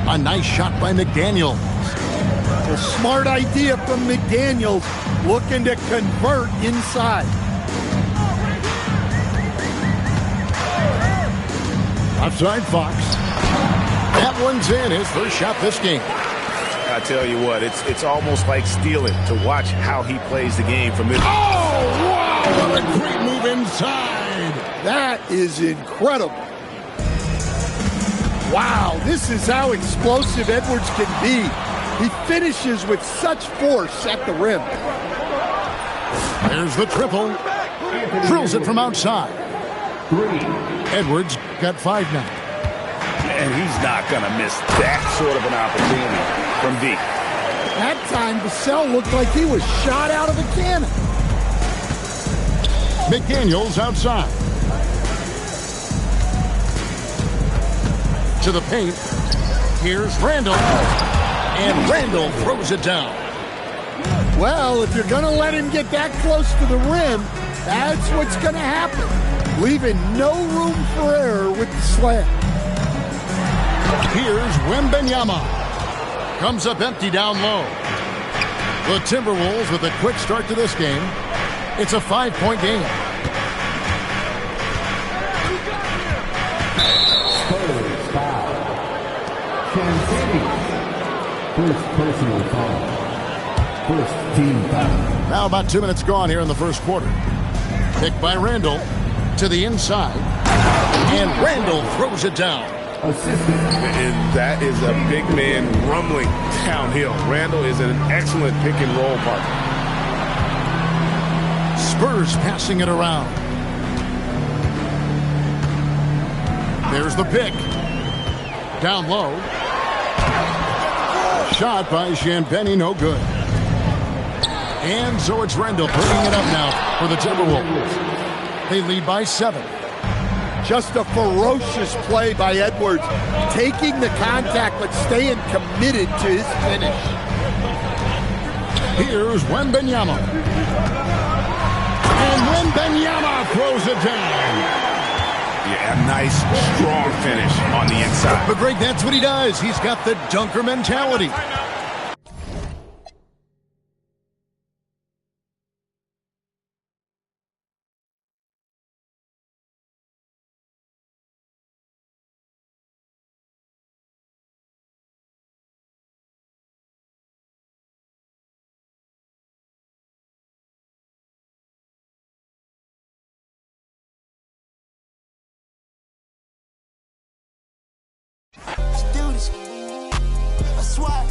A nice shot by McDaniel. A smart idea from McDaniels, looking to convert inside. Offside Fox. That one's in, his first shot this game. I tell you what, it's almost like stealing to watch how he plays the game from this. Oh, wow, what a great move inside. That is incredible. Wow, this is how explosive Edwards can be. He finishes with such force at the rim. There's the triple. Drills it from outside. Edwards got 5 now. And he's not going to miss that sort of an opportunity from deep. That time, Vassell looked like he was shot out of a cannon. McDaniels outside. To the paint. Here's Randall. And Randall throws it down. Well, if you're going to let him get that close to the rim, that's what's going to happen. Leaving no room for error with the slam. Here's Wembanyama. Comes up empty down low. The Timberwolves with a quick start to this game. It's a 5-point game. Spurs foul. First personal foul. First team foul. Now about 2 minutes gone here in the first quarter. Picked by Randall to the inside. And Randall throws it down. And that is a big man rumbling downhill. Randall is an excellent pick and roll partner. Spurs passing it around. There's the pick. Down low. Shot by Champagnie, no good. And so it's Randall bringing it up now for the Timberwolves. They lead by 7. Just a ferocious play by Edwards, taking the contact but staying committed to his finish. Here's Wembanyama. And Wembanyama throws it down. Yeah, a nice, strong finish on the inside. But Greg, that's what he does. He's got the dunker mentality. I swear,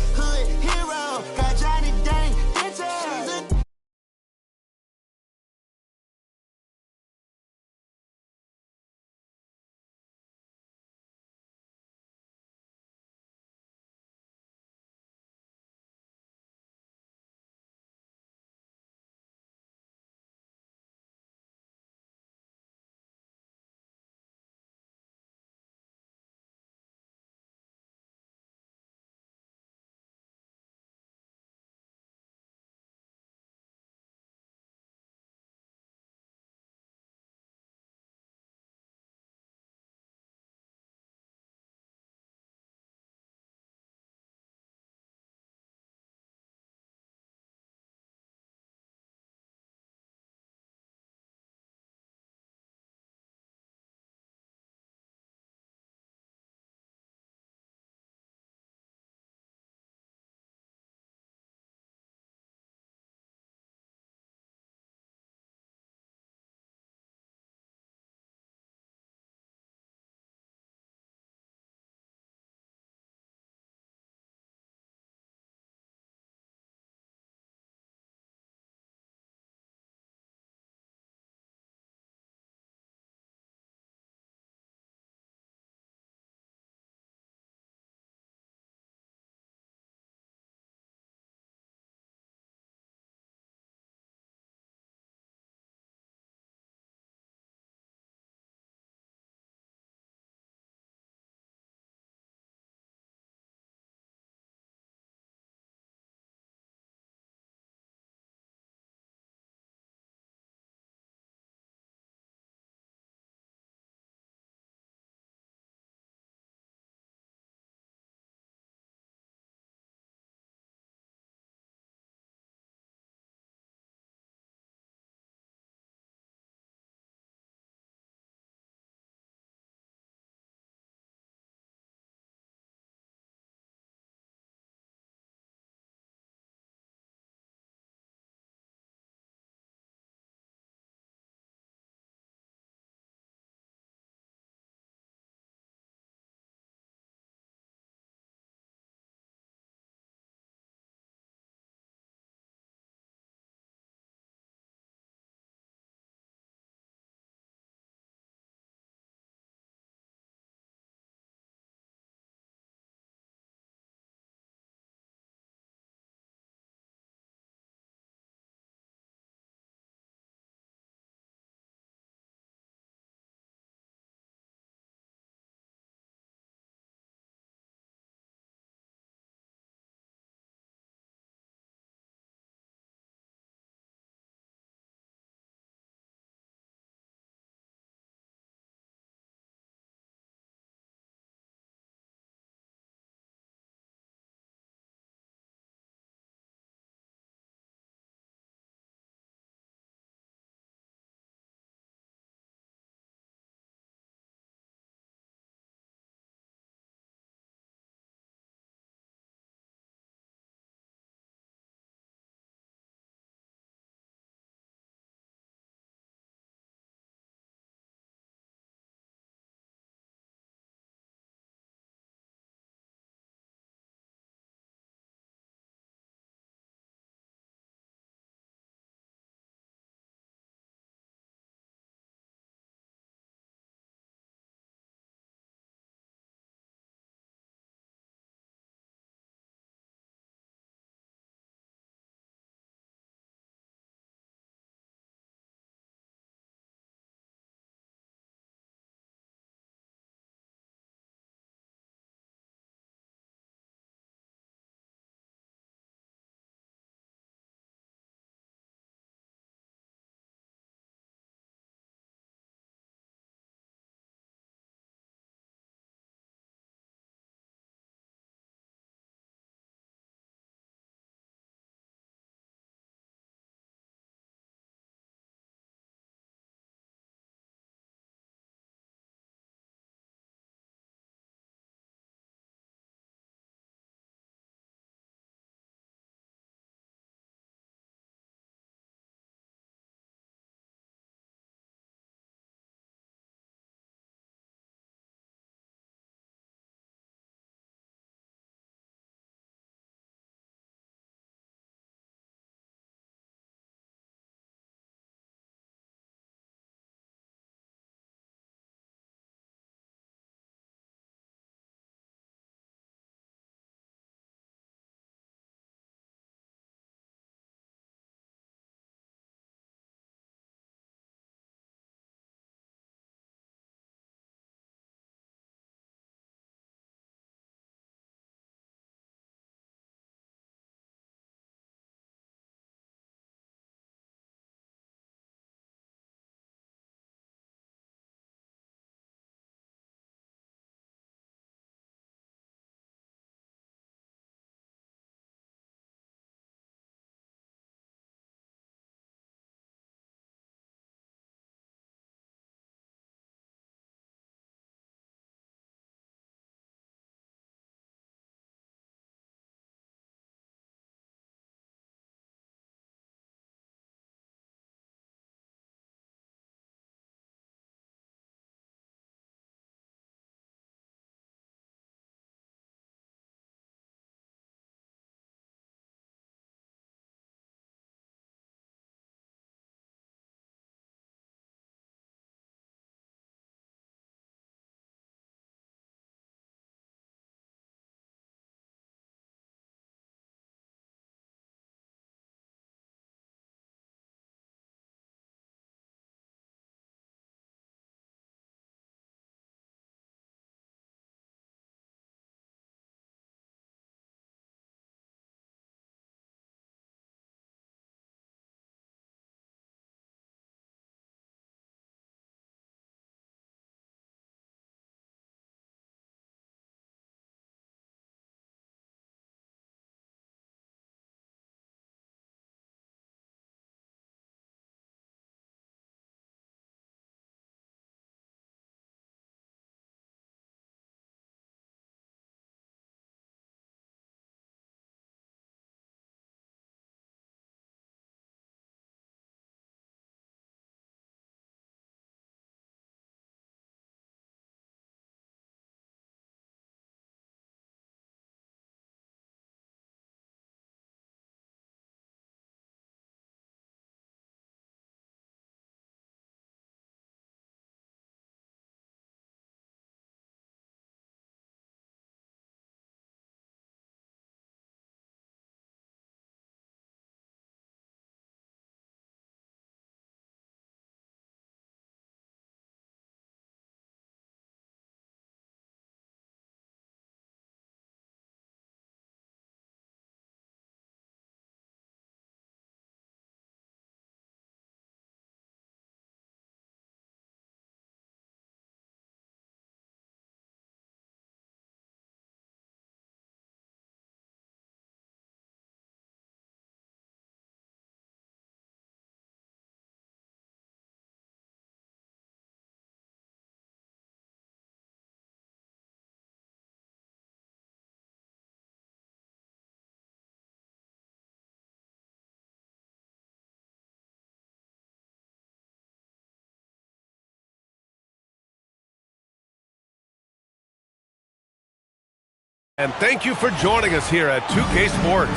And thank you for joining us here at 2K Sports.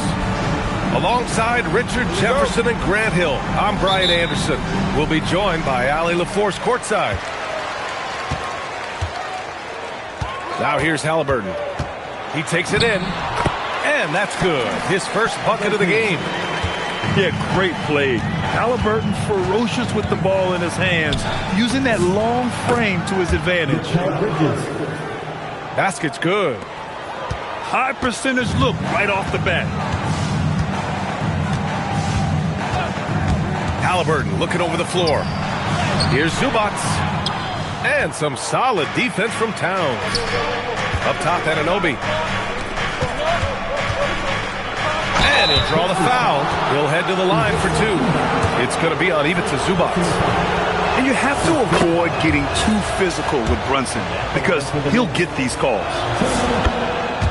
Alongside Richard Jefferson and Grant Hill, I'm Brian Anderson. We'll be joined by Allie LaForce courtside. Now here's Halliburton. He takes it in, and that's good. His first bucket of the game. Yeah, great play. Halliburton ferocious with the ball in his hands, using that long frame to his advantage. Basket's good. High percentage look right off the bat. Halliburton looking over the floor. Here's Zubac. And some solid defense from Towns. Up top, Anunoby. And he'll draw the foul. He'll head to the line for two. It's going to be uneven to Zubac. And you have to avoid getting too physical with Brunson because he'll get these calls.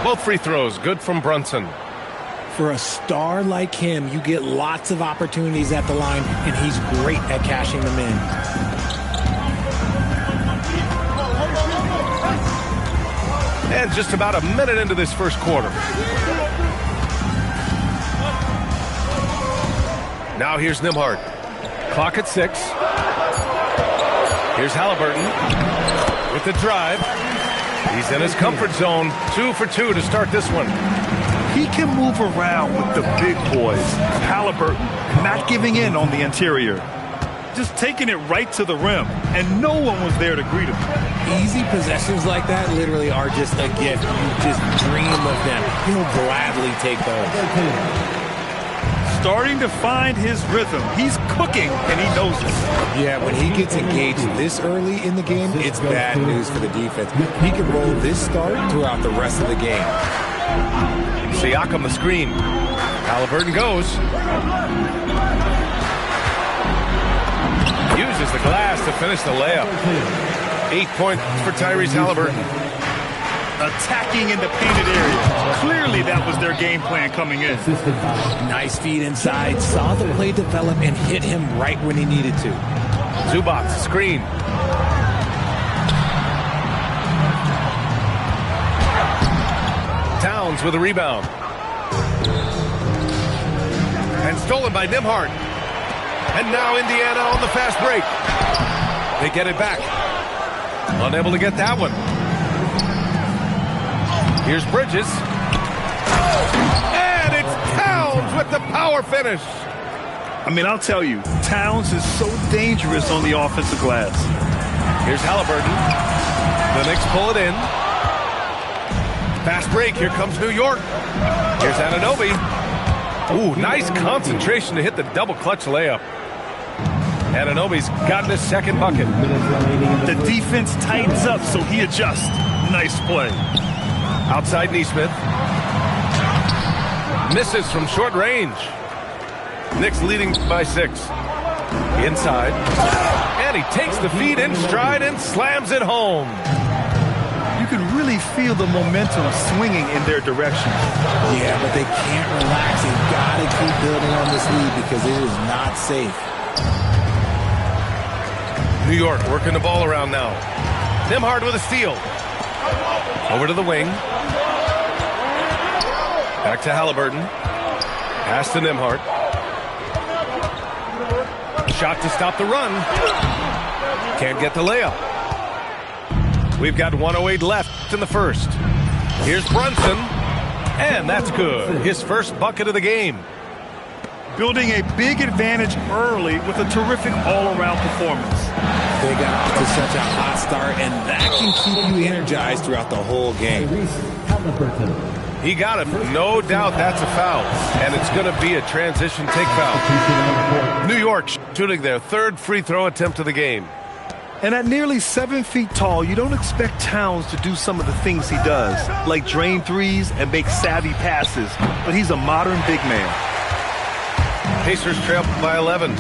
Both free throws, good from Brunson. For a star like him, you get lots of opportunities at the line, and he's great at cashing them in. And just about a minute into this first quarter. Now here's Nembhard. Clock at 6. Here's Halliburton with the drive. He's in his comfort zone. 2 for 2 to start this one. He can move around with the big boys. Halliburton not giving in on the interior. Just taking it right to the rim, and no one was there to greet him. Easy possessions like that literally are just a gift. You just dream of them. He'll gladly take those. Starting to find his rhythm. He's cooking, and he knows it. Yeah, when he gets engaged this early in the game, it's bad news for the defense. He can roll this start throughout the rest of the game. Siakam the screen. Halliburton goes. Uses the glass to finish the layup. 8 points for Tyrese Halliburton. Attacking in the painted area. Clearly that was their game plan coming in. Nice feed inside. Saw the play develop and hit him right when he needed to. Zubac screen. Towns with a rebound. And stolen by Nembhard. And now Indiana on the fast break. They get it back. Unable to get that one. Here's Bridges. And it's Towns with the power finish. I mean, I'll tell you, Towns is so dangerous on the offensive glass. Here's Halliburton. The Knicks pull it in. Fast break. Here comes New York. Here's Anunoby. Ooh, nice concentration to hit the double clutch layup. Anunoby's gotten his second bucket. The defense tightens up, so he adjusts. Nice play. Outside Nesmith. Misses from short range. Knicks leading by 6. Inside. And he takes the feed in stride and slams it home. You can really feel the momentum swinging in their direction. Yeah, but they can't relax. They've got to keep building on this lead because it is not safe. New York working the ball around now. Nembhard with a steal. Over to the wing. Back to Halliburton. Pass to Nembhard. Shot to stop the run. Can't get the layup. We've got 1:08 left in the first. Here's Brunson. And that's good. His first bucket of the game. Building a big advantage early with a terrific all-around performance. They got off to such a hot start, and that can keep you energized throughout the whole game. He got him. No doubt that's a foul. And it's going to be a transition take foul. New York shooting their third free throw attempt of the game. And at nearly 7 feet tall, you don't expect Towns to do some of the things he does, like drain threes and make savvy passes. But he's a modern big man. Pacers trail by 11.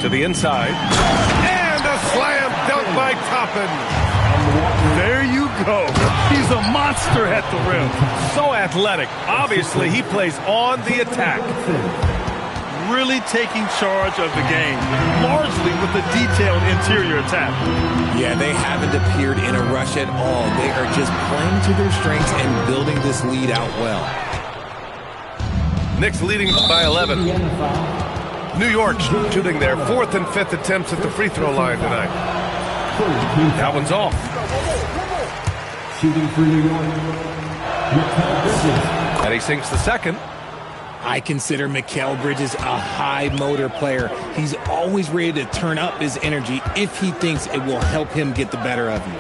To the inside. And a slam dunk by Toppin. There you go. He's a monster at the rim. So athletic. Obviously, he plays on the attack. really taking charge of the game, largely with a detailed interior attack. Yeah, they haven't appeared in a rush at all. They are just playing to their strengths and building this lead out well. Knicks leading by 11. New York shooting their 4th and 5th attempts at the free throw line tonight. That one's off. Shooting for New York, Mikal Bridges. And he sinks the second. I consider Mikal Bridges a high motor player. He's always ready to turn up his energy if he thinks it will help him get the better of you.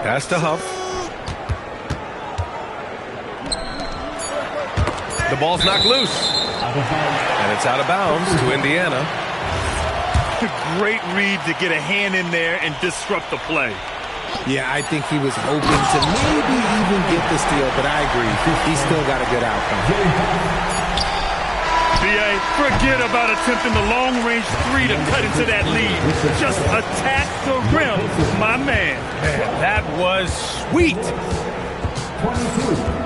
Pass to Huff. The ball's knocked loose. And it's out of bounds to Indiana. Great read to get a hand in there and disrupt the play. Yeah, I think he was hoping to maybe even get the steal, but I agree. He still got a good outcome. B.A., forget about attempting the long-range three to cut into that lead. Just attack the rim, my man. Man, that was sweet. 22.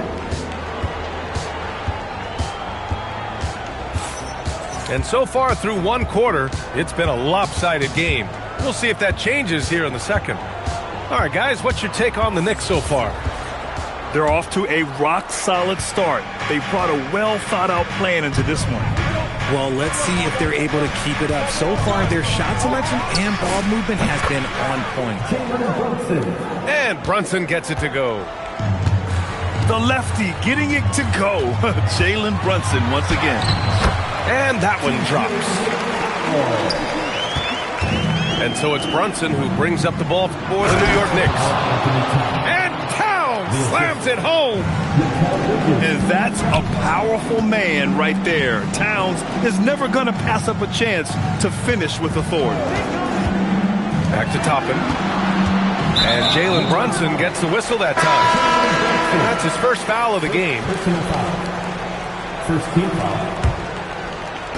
And so far through one quarter, it's been a lopsided game. We'll see if that changes here in the second. All right, guys, what's your take on the Knicks so far? They're off to a rock-solid start. They brought a well-thought-out plan into this one. Well, let's see if they're able to keep it up. So far, their shot selection and ball movement has been on point. And Brunson gets it to go. The lefty getting it to go. Jalen Brunson once again. And that one drops. And so it's Brunson who brings up the ball for the New York Knicks. And Towns slams it home. And that's a powerful man right there. Towns is never going to pass up a chance to finish with authority. Back to Toppin. And Jalen Brunson gets the whistle that time. And that's his first foul of the game. First team foul.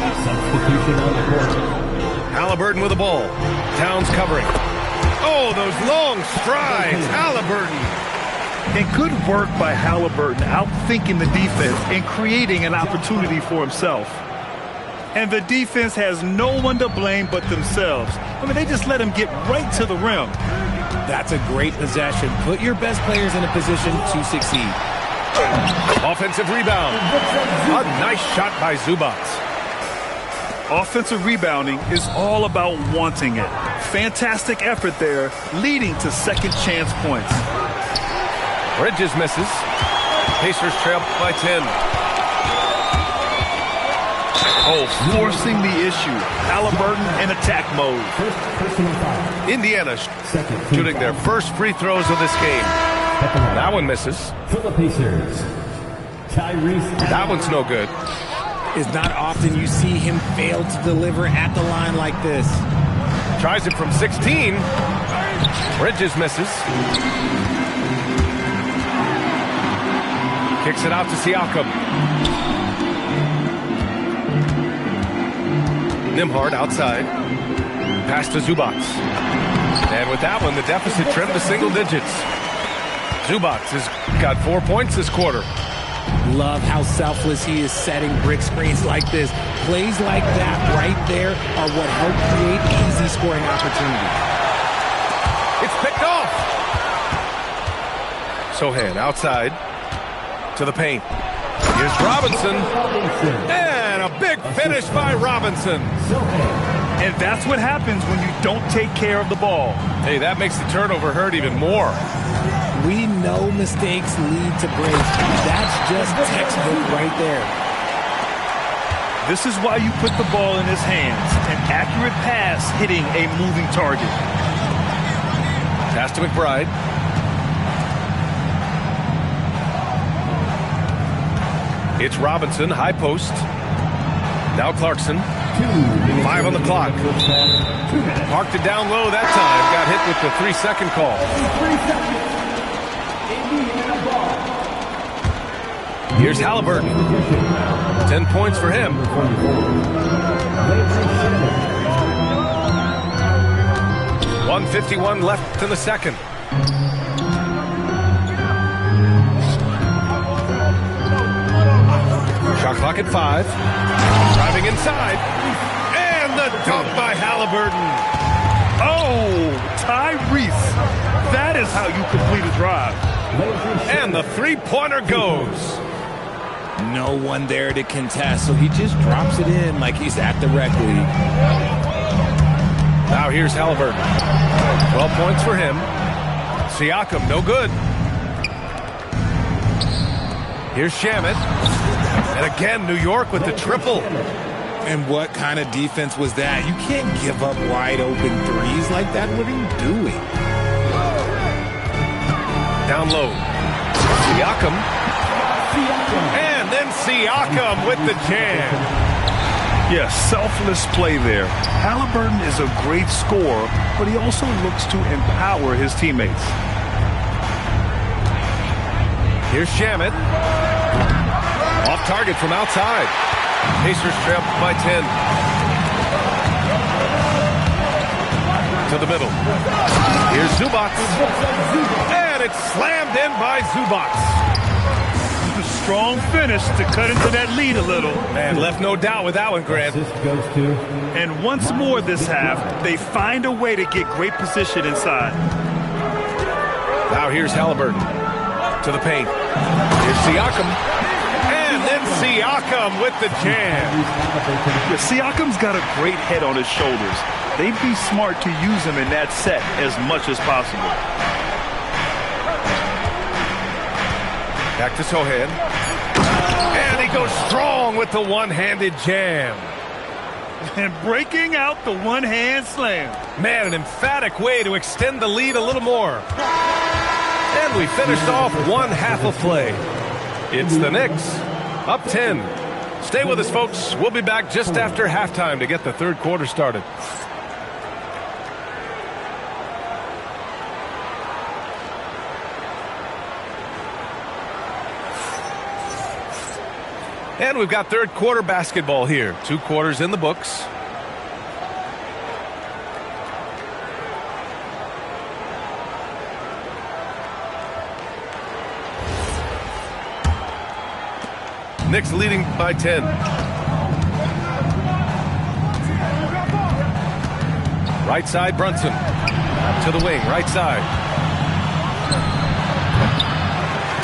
Substitution on the court. Halliburton with the ball. Towns covering. Oh, those long strides. Halliburton. And good work by Halliburton, outthinking the defense and creating an opportunity for himself. And the defense has no one to blame but themselves. I mean, they just let him get right to the rim. That's a great possession. Put your best players in a position to succeed. Offensive rebound. A nice shot by Zubac. Offensive rebounding is all about wanting it. Fantastic effort there, leading to second chance points. Bridges misses. Pacers trail by 10. Oh, forcing the issue. Halliburton in attack mode. Indiana shooting their first free throws of this game. That one misses. For the Pacers, Tyrese. That one's no good. It's not often you see him fail to deliver at the line like this. Tries it from 16. Bridges misses. Kicks it out to Siakam. Nembhard outside. Pass to Zubac. And with that one, the deficit trimmed to single digits. Zubac has got 4 points this quarter. Love how selfless he is setting brick screens like this. Plays like that right there are what help create easy scoring opportunities. It's picked off. Sohan outside to the paint. Here's Robinson. And a big finish by Robinson. And that's what happens when you don't take care of the ball. Hey, that makes the turnover hurt even more. We know mistakes lead to breaks. That's just textbook right there. This is why you put the ball in his hands. An accurate pass hitting a moving target. Pass to McBride. It's Robinson, high post. Now Clarkson. 5 on the clock. Marked it down low that time. Got hit with the 3-second call. 3 seconds. Here's Halliburton. 10 points for him. .151 left in the second. Shot clock at 5. Driving Dribbling inside. And the dunk by Halliburton. Oh, Tyrese. That is how you complete a drive. And the three-pointer goes. No one there to contest, so he just drops it in like he's at the rec league. Now here's Halliburton. 12 points for him. Siakam, no good. Here's Shamet. And again, New York with the triple. And what kind of defense was that? You can't give up wide open threes like that. What are you doing? Down low. Siakam. And then Siakam with the jam. Yeah, selfless play there. Halliburton is a great scorer, but he also looks to empower his teammates. Here's Shamet. Off target from outside. Pacers trail by 10. To the middle. Here's Zubac. And it's slammed in by Zubac. A strong finish to cut into that lead a little. And left no doubt with that one, Grant. Goes to And once more this half, they find a way to get great position inside. Now here's Halliburton. To the paint. Here's Siakam. And then Siakam with the jam. Yeah, Siakam's got a great head on his shoulders. They'd be smart to use him in that set as much as possible. Back to Sohan. And he goes strong with the one-handed jam. And breaking out the one-hand slam. Man, an emphatic way to extend the lead a little more. And we finished off one half of play. It's the Knicks, up 10. Stay with us, folks. We'll be back just after halftime to get the third quarter started. And we've got third quarter basketball here. 2 quarters in the books. Knicks leading by 10. Right side, Brunson. To the wing, right side.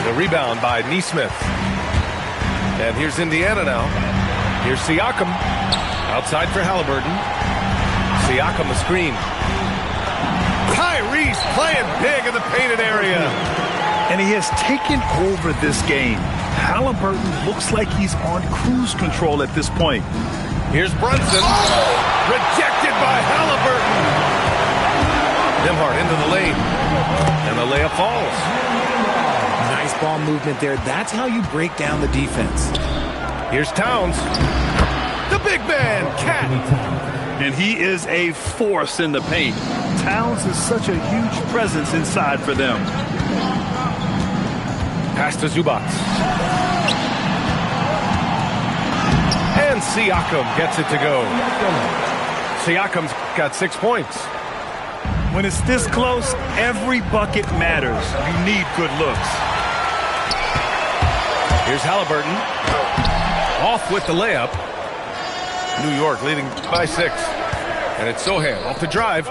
The rebound by Nesmith. And here's Indiana now. Here's Siakam. Outside for Halliburton. Siakam, the screen. Tyrese playing big in the painted area. And he has taken over this game. Halliburton looks like he's on cruise control at this point. Here's Brunson. Rejected by Halliburton. Nembhard into the lane. And the layup falls. Nice ball movement there. That's how you break down the defense. Here's Towns. The big man, Cat. And he is a force in the paint. Towns is such a huge presence inside for them. Pass to Zubac. And Siakam gets it to go. Siakam's got 6 points. When it's this close, every bucket matters. You need good looks. Here's Halliburton. Off with the layup. New York leading by 6. And it's Sohan off the drive.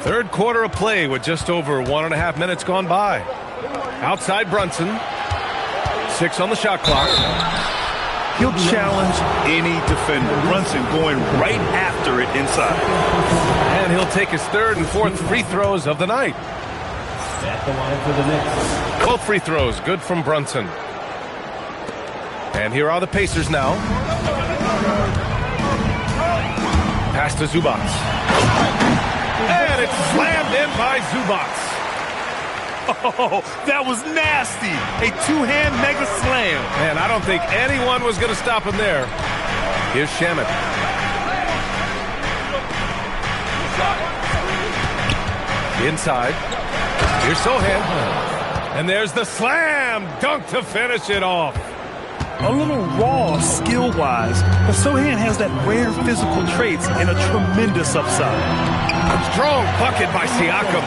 Third quarter of play with just over 1.5 minutes gone by. Outside Brunson. 6 on the shot clock. He'll challenge any defender. Brunson going right after it inside. And he'll take his third and fourth free throws of the night. at the line for the Knicks. Both free throws good from Brunson. And here are the Pacers now. Pass to Zubac. And it's slammed in by Zubac. Oh, that was nasty. A two-hand mega slam. And I don't think anyone was going to stop him there. Here's Shamet. Inside. Here's Sohan. And there's the slam dunk to finish it off. A little raw skill-wise, but Sohan has that rare physical traits and a tremendous upside. Strong bucket by Siakam.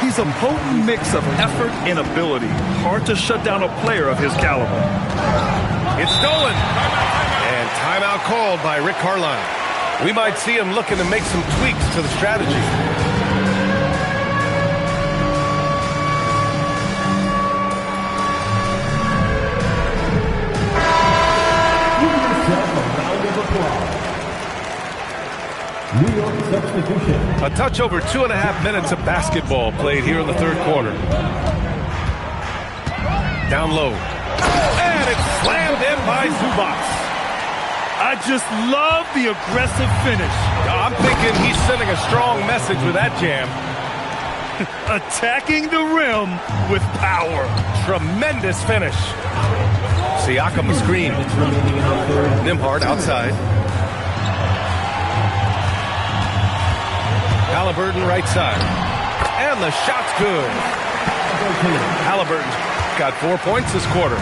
He's a potent mix of effort and ability. Hard to shut down a player of his caliber. It's stolen. And timeout called by Rick Carlisle. We might see him looking to make some tweaks to the strategy. New York substitution. A touch over 2.5 minutes of basketball played here in the third quarter. Down low. And it's slammed in by Zubac. I just love the aggressive finish. I'm thinking he's sending a strong message with that jam. Attacking the rim with power. Tremendous finish. Siakam a screen. Nembhard outside. Haliburton right side. And the shot's good. Haliburton's got 4 points this quarter.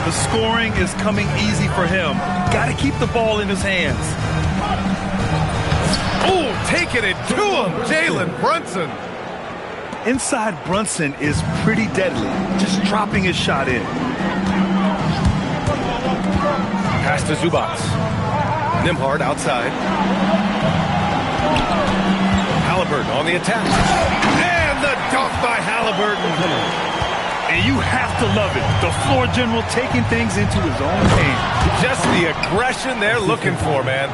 The scoring is coming easy for him. Got to keep the ball in his hands. Oh, taking it to him, Jalen Brunson. Inside Brunson is pretty deadly. Just dropping his shot in. Pass to Zubac. Nembhard outside. Haliburton on the attack. And the dunk by Haliburton. And you have to love it. The floor general taking things into his own hands. Just the aggression they're looking for, man.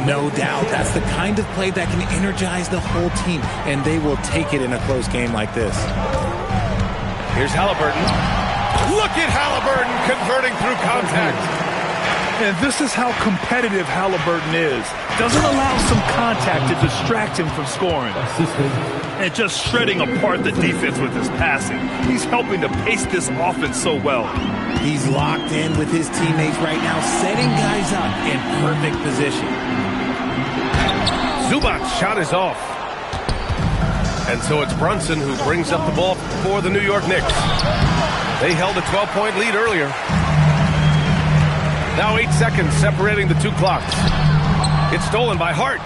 No doubt. That's the kind of play that can energize the whole team, and they will take it in a close game like this. Here's Haliburton. Look at Haliburton converting through contact. And this is how competitive Haliburton is. Doesn't allow some contact to distract him from scoring. And just shredding apart the defense with his passing. He's helping to pace this offense so well. He's locked in with his teammates right now, setting guys up in perfect position. Zubac's shot is off. And so it's Brunson who brings up the ball for the New York Knicks. They held a 12-point lead earlier. Now 8 seconds separating the two clocks. It's stolen by Hart.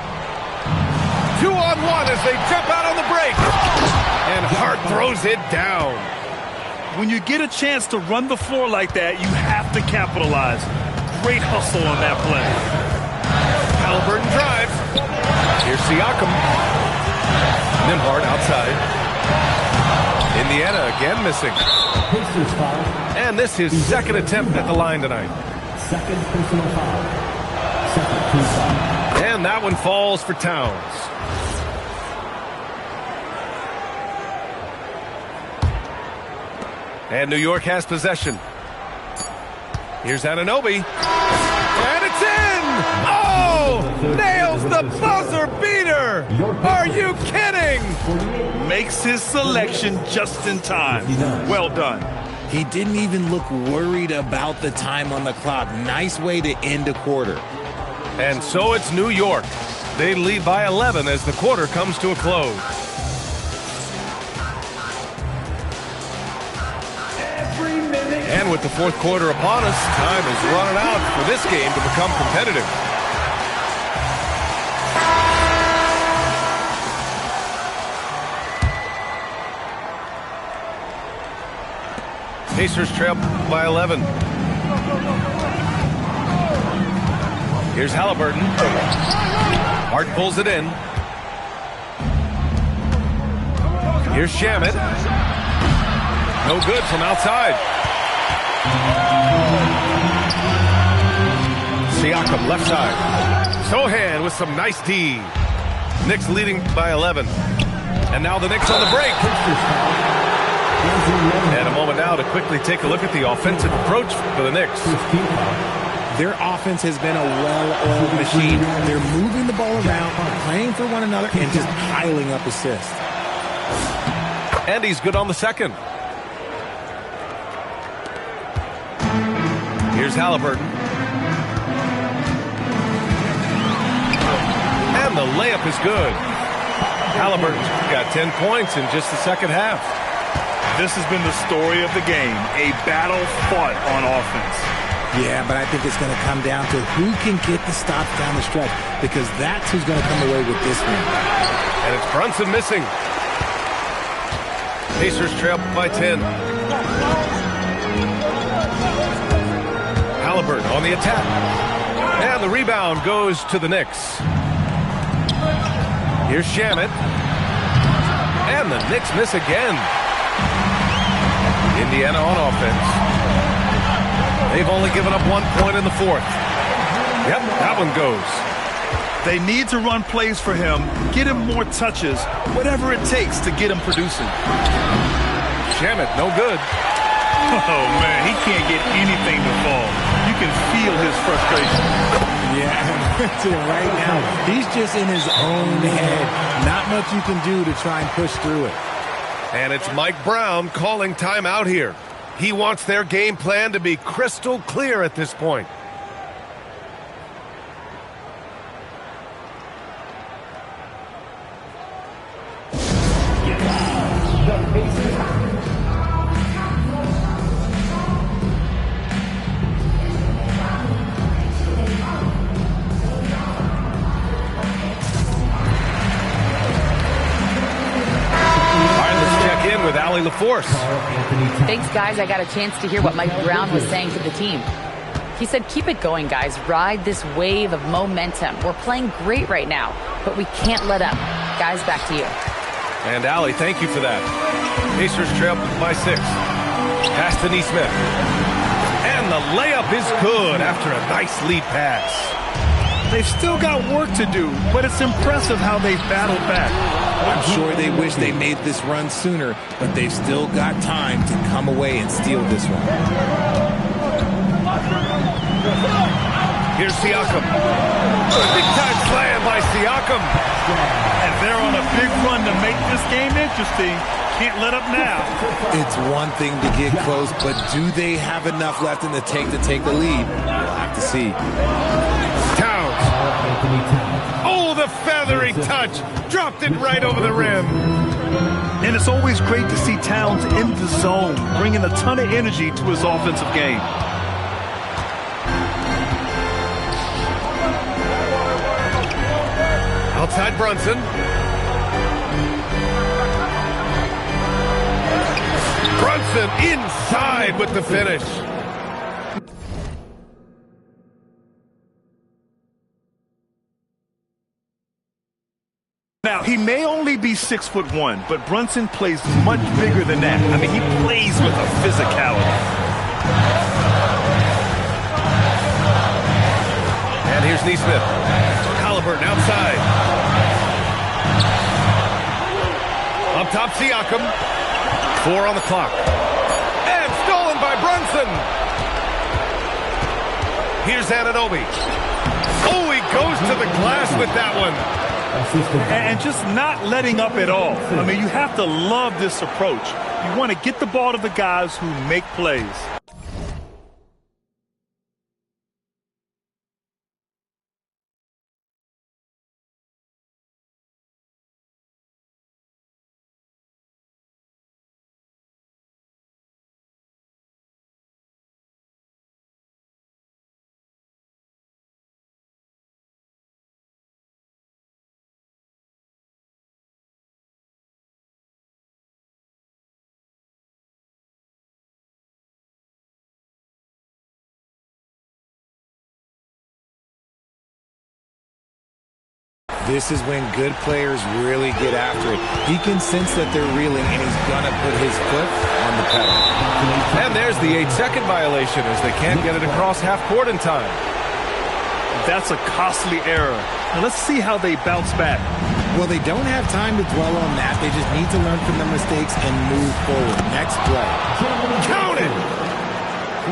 2-on-1 as they jump out on the break. And Hart throws it down. When you get a chance to run the floor like that, you have to capitalize. Great hustle on that play. Haliburton drives. Here's Siakam. Nembhard outside. Indiana again missing. And this is his second attempt at the line tonight. Second personal foul. Second team foul. And that one falls for Towns. And New York has possession. Here's Anunoby. And it's in! Oh! Nails the buzzer beater! Are you kidding? Makes his selection just in time. Well done. He didn't even look worried about the time on the clock. Nice way to end a quarter. And so it's New York. They lead by 11 as the quarter comes to a close. And with the fourth quarter upon us, time is running out for this game to become competitive. Pacers trail by 11. Here's Haliburton. Hart pulls it in. Here's Shamet. No good from outside. Siakam left side. Sohan with some nice D. Knicks leading by 11. And now the Knicks on the break. And a moment now to quickly take a look at the offensive approach for the Knicks. Their offense has been a well-oiled machine. They're moving the ball around, playing for one another, and just piling up assists. And he's good on the second. Here's Haliburton. And the layup is good. Haliburton's got 10 points in just the second half. This has been the story of the game, a battle fought on offense. Yeah, but I think it's going to come down to who can get the stops down the stretch, because that's who's going to come away with this one. And it's Brunson missing. Pacers trail by 10. Halliburton on the attack. And the rebound goes to the Knicks. Here's Shamet. And the Knicks miss again. Indiana on offense. They've only given up 1 point in the fourth. Yep, that one goes. They need to run plays for him, get him more touches, whatever it takes to get him producing. Shamet, no good. Oh, man, he can't get anything to fall. You can feel his frustration. Yeah, right now, he's just in his own head. Not much you can do to try and push through it. And it's Mike Brown calling timeout here. He wants their game plan to be crystal clear at this point. With Allie LaForce. Thanks, guys. I got a chance to hear what Mike Brown was saying to the team. He said, keep it going, guys. Ride this wave of momentum. We're playing great right now, but we can't let up. Guys, back to you. And Allie, thank you for that. Pacers trail by 6. Pass to Neesmith. And the layup is good after a nice lead pass. They've still got work to do, but it's impressive how they've battled back. I'm sure they wish they made this run sooner, but they've still got time to come away and steal this one. Here's Siakam. Big time slam by Siakam. And they're on a big run to make this game interesting. Can't let up now. It's one thing to get close, but do they have enough left in the tank to take the lead? We'll have to see. Towns. Oh, the feathery touch. Dropped it right over the rim. And it's always great to see Towns in the zone, bringing a ton of energy to his offensive game. Outside Brunson. Brunson inside with the finish. Now, he may only be 6'1", but Brunson plays much bigger than that. I mean, he plays with a physicality. And here's Neesmith. Halliburton outside. Up top, Siakam. 4 on the clock. And stolen by Brunson. Here's Anunoby. Oh, he goes to the glass with that one. And just not letting up at all. I mean, you have to love this approach. You want to get the ball to the guys who make plays. This is when good players really get after it. He can sense that they're reeling, and he's going to put his foot on the pedal. And there's the 8-second violation as they can't get it across half court in time. That's a costly error. Now let's see how they bounce back. Well, they don't have time to dwell on that. They just need to learn from their mistakes and move forward. Next play. Count it!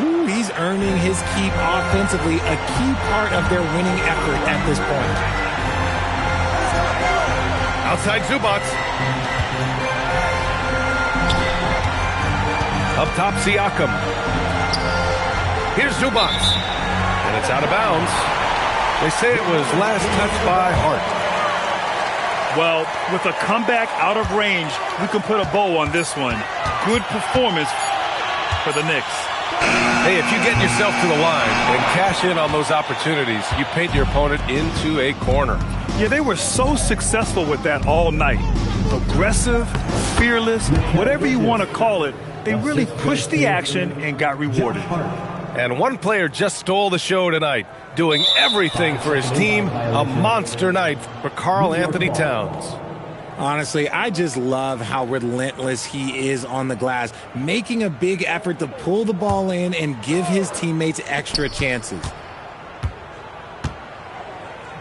Ooh, he's earning his keep offensively, a key part of their winning effort at this point. Outside Zubac. Up top, Siakam. Here's Zubac. And it's out of bounds. They say it was last touched by Hart. Well, with a comeback out of range, we can put a bow on this one. Good performance for the Knicks. Hey, if you get yourself to the line and cash in on those opportunities, you paint your opponent into a corner. Yeah, they were so successful with that all night. aggressive, fearless, whatever you want to call it. They really pushed the action and got rewarded. And one player just stole the show tonight, doing everything for his team. A monster night for Karl Anthony Towns. Honestly, I just love how relentless he is on the glass, making a big effort to pull the ball in and give his teammates extra chances.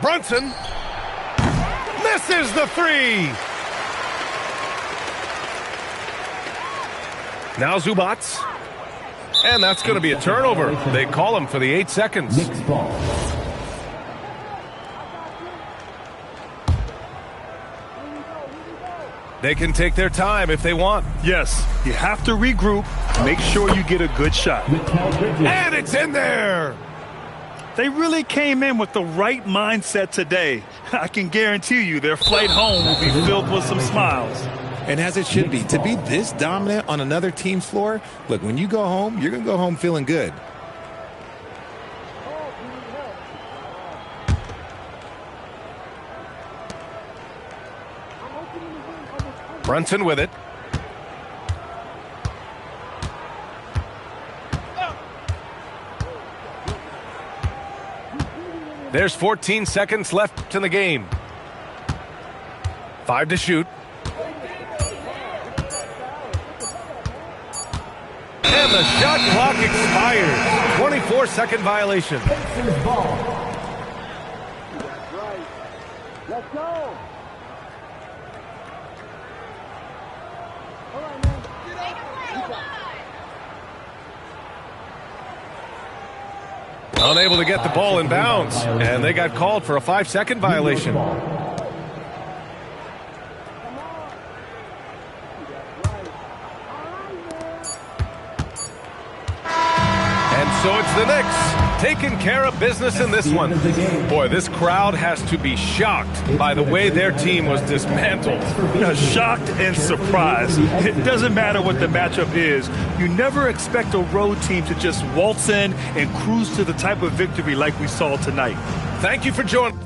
Brunson misses the three. Now Zubats. And that's going to be a turnover. They call him for the 8 seconds. Knicks ball. They can take their time if they want. Yes, you have to regroup, make sure you get a good shot. And it's in there. They really came in with the right mindset today. I can guarantee you their flight home will be filled with some smiles. And as it should be, to be this dominant on another team's floor, look, when you go home, you're going to go home feeling good. Brunson with it. There's 14 seconds left in the game. 5 to shoot. And the shot clock expires. 24-second violation. Let's go. Unable to get the ball in bounds. And they got called for a 5-second violation. And so it's the Knicks taking care of business in this one. Boy, this crowd has to be shocked by the way their team was dismantled. Shocked and surprised. It doesn't matter what the matchup is. You never expect a road team to just waltz in and cruise to the type of victory like we saw tonight. Thank you for joining.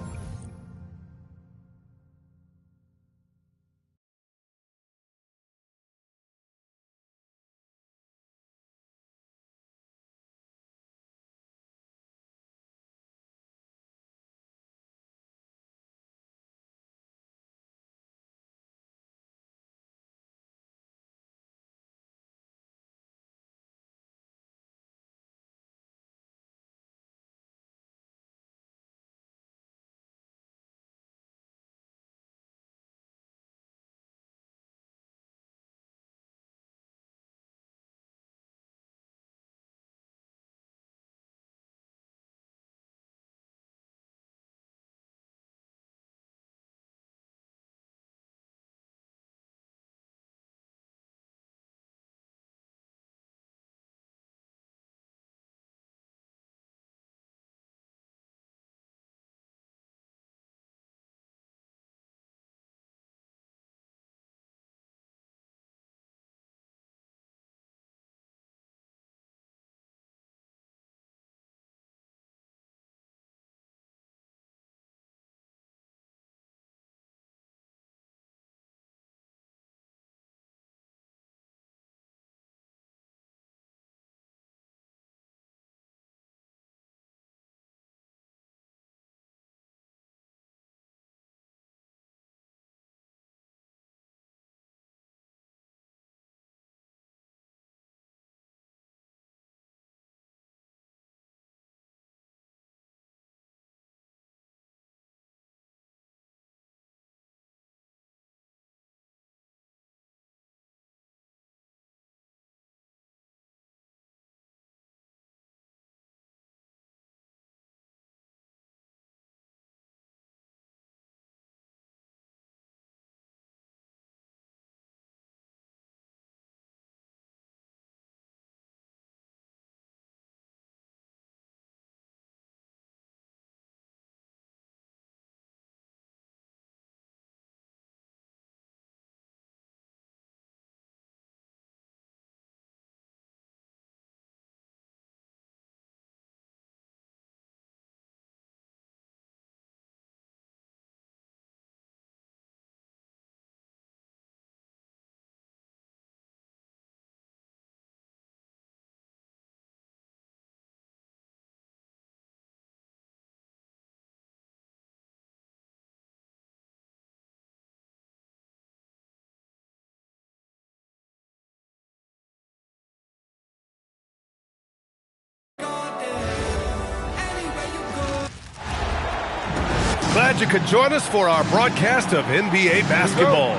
Glad you could join us for our broadcast of NBA basketball.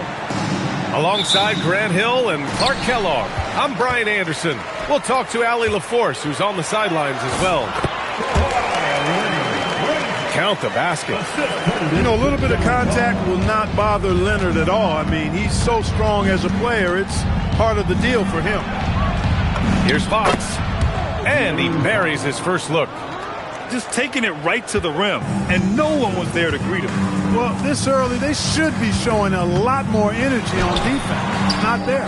Alongside Grant Hill and Clark Kellogg, I'm Brian Anderson. We'll talk to Allie LaForce, who's on the sidelines as well. Count the basket. You know, a little bit of contact will not bother Leonard at all. I mean, he's so strong as a player. It's part of the deal for him. Here's Fox. And he buries his first look. Just taking it right to the rim, and no one was there to greet him. Well, this early, they should be showing a lot more energy on defense. It's not there.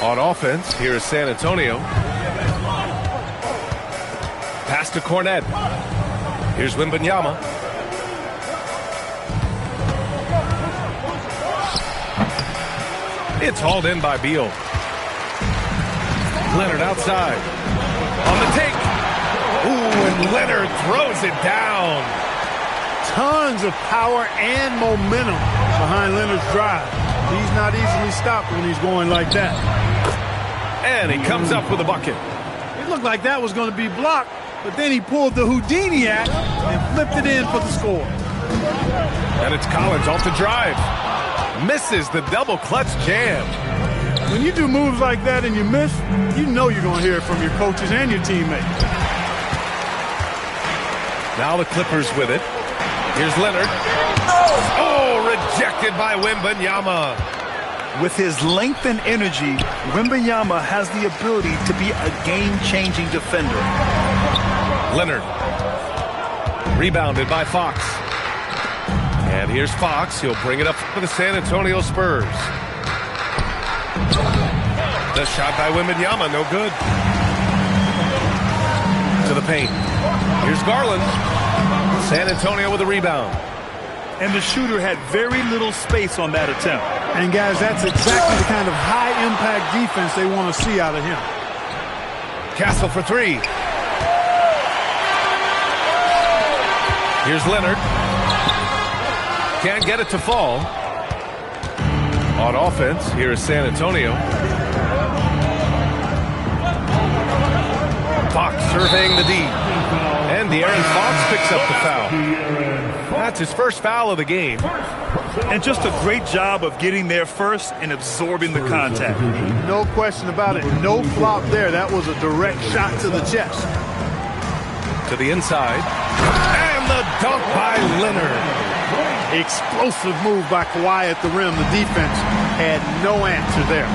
On offense, here is San Antonio. Pass to Cornet. Here's Wembanyama. It's hauled in by Beal. Leonard outside. On the take. Ooh, and Leonard throws it down. Tons of power and momentum behind Leonard's drive. He's not easily stopped when he's going like that. And he comes up with a bucket. It looked like that was going to be blocked, but then he pulled the Houdini act and flipped it in for the score. And it's Collins off the drive. Misses the double clutch jam. When you do moves like that and you miss, you know you're going to hear it from your coaches and your teammates. Now the Clippers with it. Here's Leonard. Oh, rejected by Wembanyama. With his length and energy, Wembanyama has the ability to be a game-changing defender. Leonard. Rebounded by Fox. And here's Fox. He'll bring it up for the San Antonio Spurs. The shot by Wembanyama, no good. To the paint. Here's Garland. San Antonio with a rebound. And the shooter had very little space on that attempt. And guys, that's exactly the kind of high-impact defense they want to see out of him. Castle for three. Here's Leonard. Can't get it to fall. On offense, here is San Antonio. Fox surveying the D. And De'Aaron Fox picks up the foul. That's his first foul of the game. And just a great job of getting there first and absorbing the contact. No question about it. No flop there. That was a direct shot to the chest. To the inside. And the dunk by Leonard. Explosive move by Kawhi at the rim. The defense had no answer there.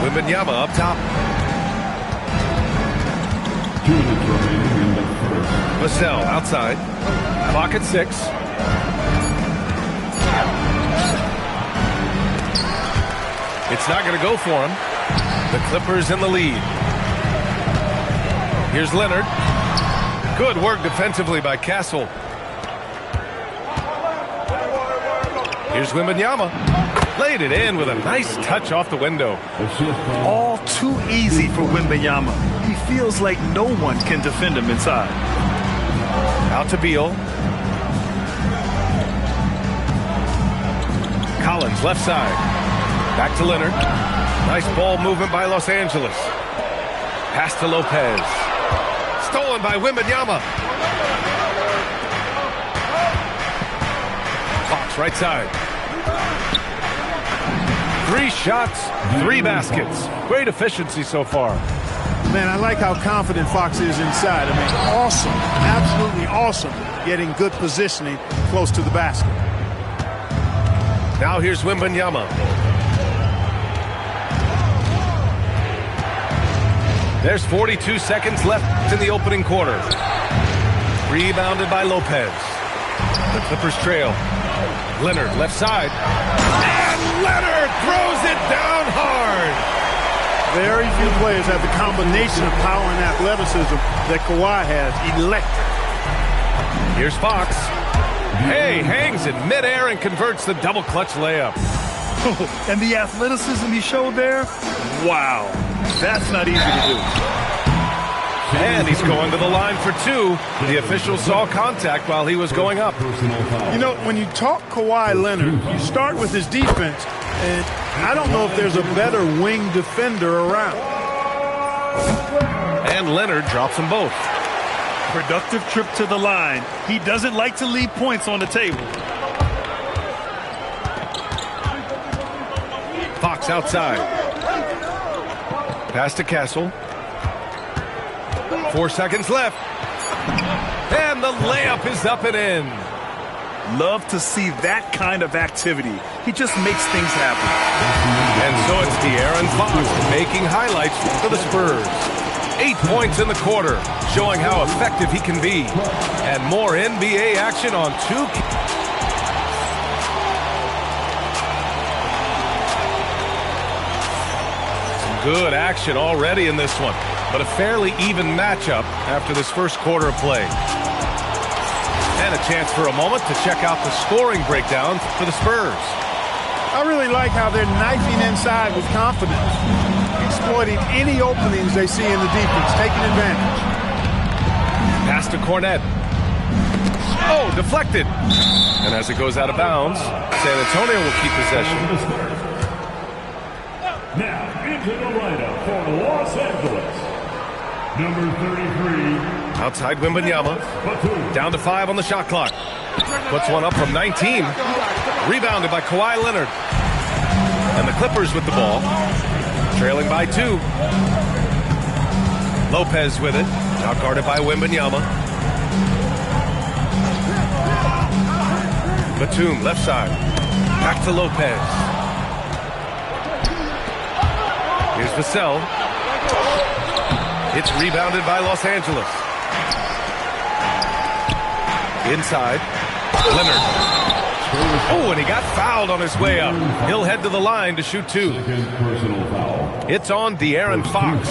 Wembanyama up top. Vassell outside. Clock at 6. It's not going to go for him. The Clippers in the lead. Here's Leonard. Good work defensively by Castle. Here's Wembanyama. Laid it in with a nice touch off the window. All too easy for Wembanyama. He feels like no one can defend him inside. Out to Beal. Collins left side. Back to Leonard. Nice ball movement by Los Angeles. Pass to Lopez. Stolen by Wembanyama. Fox right side. 3 shots, 3 baskets. Great efficiency so far. Man, I like how confident Fox is inside. I mean, awesome, absolutely awesome, getting good positioning close to the basket. Now here's Wembanyama. There's 42 seconds left in the opening quarter. Rebounded by Lopez. The Clippers trail. Leonard left side. And Leonard throws it down hard. Very few players have the combination of power and athleticism that Kawhi has. Electric. Here's Fox. Hey, hangs in midair and converts the double clutch layup. And the athleticism he showed there, wow. That's not easy to do. And he's going to the line for 2. The official saw contact while he was going up. You know, when you talk Kawhi Leonard, you start with his defense, and I don't know if there's a better wing defender around. And Leonard drops them both. Productive trip to the line. He doesn't like to leave points on the table. Fox outside. Pass to Castle. 4 seconds left. And the layup is up and in. Love to see that kind of activity. He just makes things happen. And so it's De'Aaron Fox making highlights for the Spurs. 8 points in the quarter, showing how effective he can be. And more NBA action on 2. Some good action already in this one, but a fairly even matchup after this first quarter of play. And a chance for a moment to check out the scoring breakdown for the Spurs. I really like how they're knifing inside with confidence, exploiting any openings they see in the defense, taking advantage. Pass to Cornet. Oh, deflected. And as it goes out of bounds, San Antonio will keep possession. Now into the lineup for Los Angeles. Number 33. Outside Wembanyama. Down to 5 on the shot clock. Puts one up from 19. Rebounded by Kawhi Leonard. And the Clippers with the ball. Trailing by 2. Lopez with it. Now guarded by Wembanyama. Batum left side. Back to Lopez. Here's Vassell. It's rebounded by Los Angeles. Inside. Leonard. Oh, and he got fouled on his way up. He'll head to the line to shoot 2. It's on De'Aaron Fox.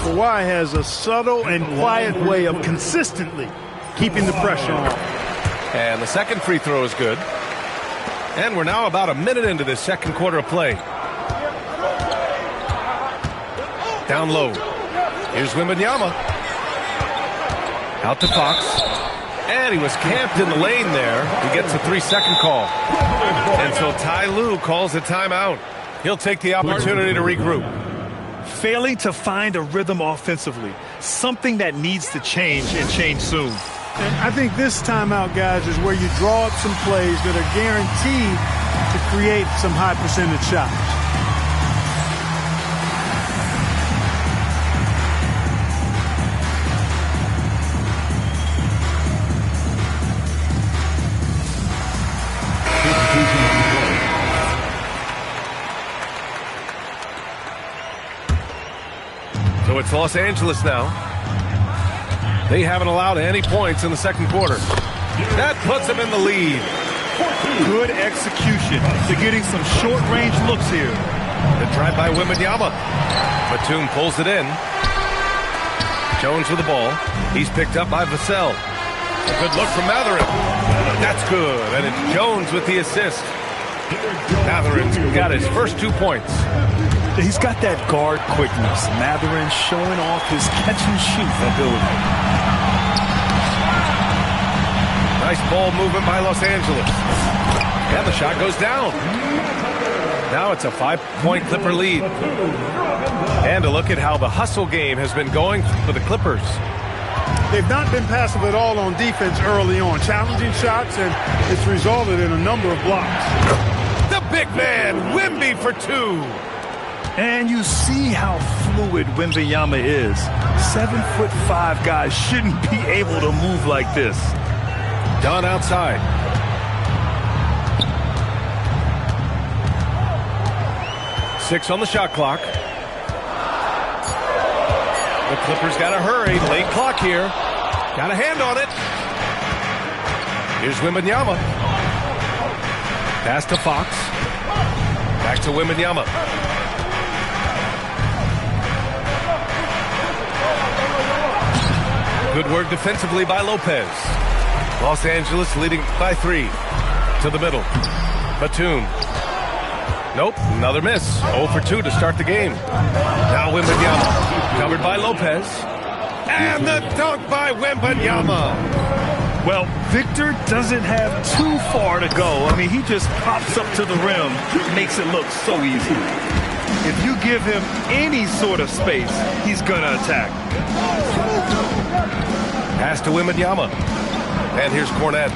Kawhi has a subtle and quiet way of consistently keeping the pressure on. And the second free throw is good. And we're now about a minute into this second quarter of play. Down low. Here's Wembanyama. Out to Fox. And he was camped in the lane there. He gets a 3-second call. And so Ty Lue calls a timeout. He'll take the opportunity to regroup. Failing to find a rhythm offensively. Something that needs to change and change soon. And I think this timeout, guys, is where you draw up some plays that are guaranteed to create some high percentage shots. So it's Los Angeles now. They haven't allowed any points in the second quarter. That puts them in the lead. Good execution. They're getting some short-range looks here. The drive by Wembanyama. Batum pulls it in. Jones with the ball. He's picked up by Vassell. A good look from Mathurin. That's good. And it's Jones with the assist. Mathurin's got his first 2 points. He's got that guard quickness. Mathurin showing off his catch-and-shoot ability. Nice ball movement by Los Angeles. And the shot goes down. Now it's a 5-point Clipper lead. And a look at how the hustle game has been going for the Clippers. They've not been passive at all on defense early on. Challenging shots, and it's resulted in a number of blocks. The big man, Wemby for 2. And you see how fluid Wembanyama is. 7'5" guys shouldn't be able to move like this. Dunn outside. Six on the shot clock. The Clippers got to hurry. Late clock here. Got a hand on it. Here's Wembanyama. Pass to Fox. Back to Wembanyama. Good work defensively by Lopez. Los Angeles leading by 3. To the middle. Batum. Nope, another miss. 0 for 2 to start the game. Now Wembanyama. Covered by Lopez. And the dunk by Wembanyama. Well, Victor doesn't have too far to go. I mean, he just pops up to the rim. Makes it look so easy. If you give him any sort of space, he's going to attack. Pass to Wembanyama. And here's Cornette.